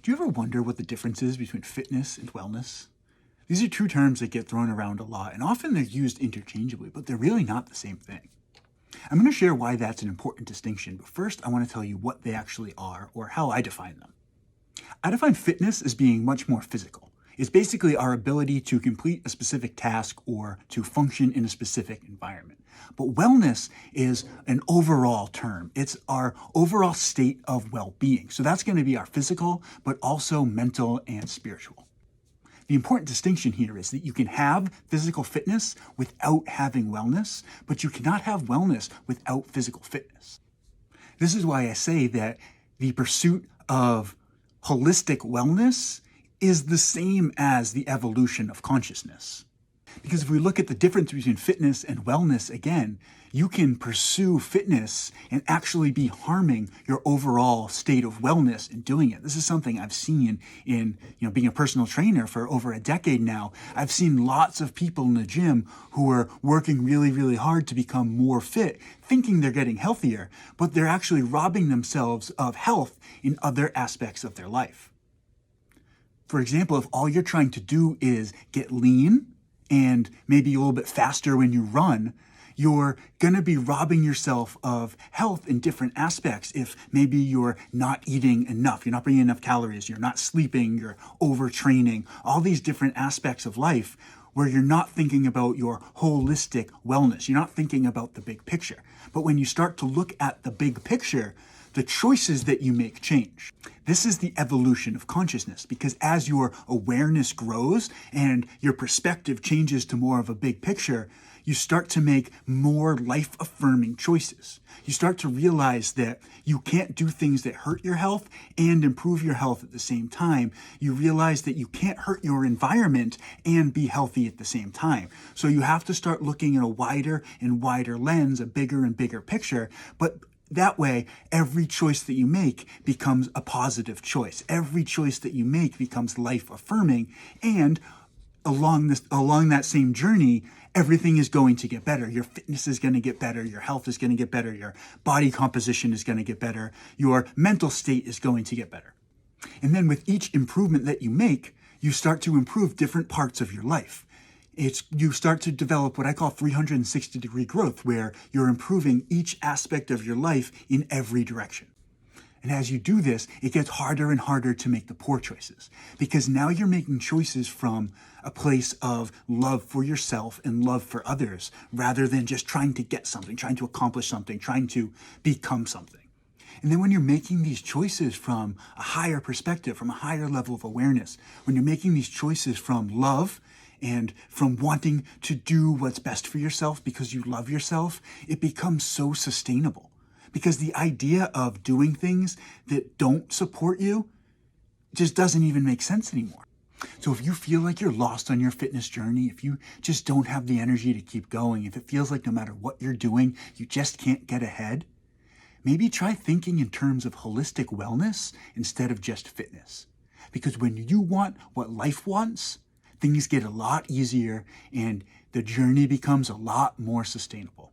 Do you ever wonder what the difference is between fitness and wellness? These are two terms that get thrown around a lot, and often they're used interchangeably, but they're really not the same thing. I'm going to share why that's an important distinction, but first I want to tell you what they actually are or how I define them. I define fitness as being much more physical. It's basically our ability to complete a specific task or to function in a specific environment. But wellness is an overall term. It's our overall state of well-being. So that's going to be our physical, but also mental and spiritual. The important distinction here is that you can have physical fitness without having wellness, but you cannot have wellness without physical fitness. This is why I say that the pursuit of holistic wellness is the same as the evolution of consciousness. Because if we look at the difference between fitness and wellness again, you can pursue fitness and actually be harming your overall state of wellness in doing it. This is something I've seen in being a personal trainer for over a decade now. I've seen lots of people in the gym who are working really, really hard to become more fit, thinking they're getting healthier, but they're actually robbing themselves of health in other aspects of their life. For example, if all you're trying to do is get lean and maybe a little bit faster when you run, you're going to be robbing yourself of health in different aspects. If maybe you're not eating enough, you're not bringing enough calories, you're not sleeping, you're overtraining, all these different aspects of life where you're not thinking about your holistic wellness. You're not thinking about the big picture. But when you start to look at the big picture, the choices that you make change. This is the evolution of consciousness, because as your awareness grows and your perspective changes to more of a big picture, you start to make more life-affirming choices. You start to realize that you can't do things that hurt your health and improve your health at the same time. You realize that you can't hurt your environment and be healthy at the same time. So you have to start looking at a wider and wider lens, a bigger and bigger picture, but that way, every choice that you make becomes a positive choice. Every choice that you make becomes life-affirming, and along that same journey, everything is going to get better. Your fitness is going to get better. Your health is going to get better. Your body composition is going to get better. Your mental state is going to get better. And then with each improvement that you make, you start to improve different parts of your life. You start to develop what I call 360-degree growth, where you're improving each aspect of your life in every direction. And as you do this, it gets harder and harder to make the poor choices, because now you're making choices from a place of love for yourself and love for others, rather than just trying to get something, trying to accomplish something, trying to become something. And then when you're making these choices from a higher perspective, from a higher level of awareness, when you're making these choices from love and from wanting to do what's best for yourself because you love yourself, it becomes so sustainable. Because the idea of doing things that don't support you just doesn't even make sense anymore. So if you feel like you're lost on your fitness journey, if you just don't have the energy to keep going, if it feels like no matter what you're doing, you just can't get ahead, maybe try thinking in terms of holistic wellness instead of just fitness. Because when you want what life wants, things get a lot easier and the journey becomes a lot more sustainable.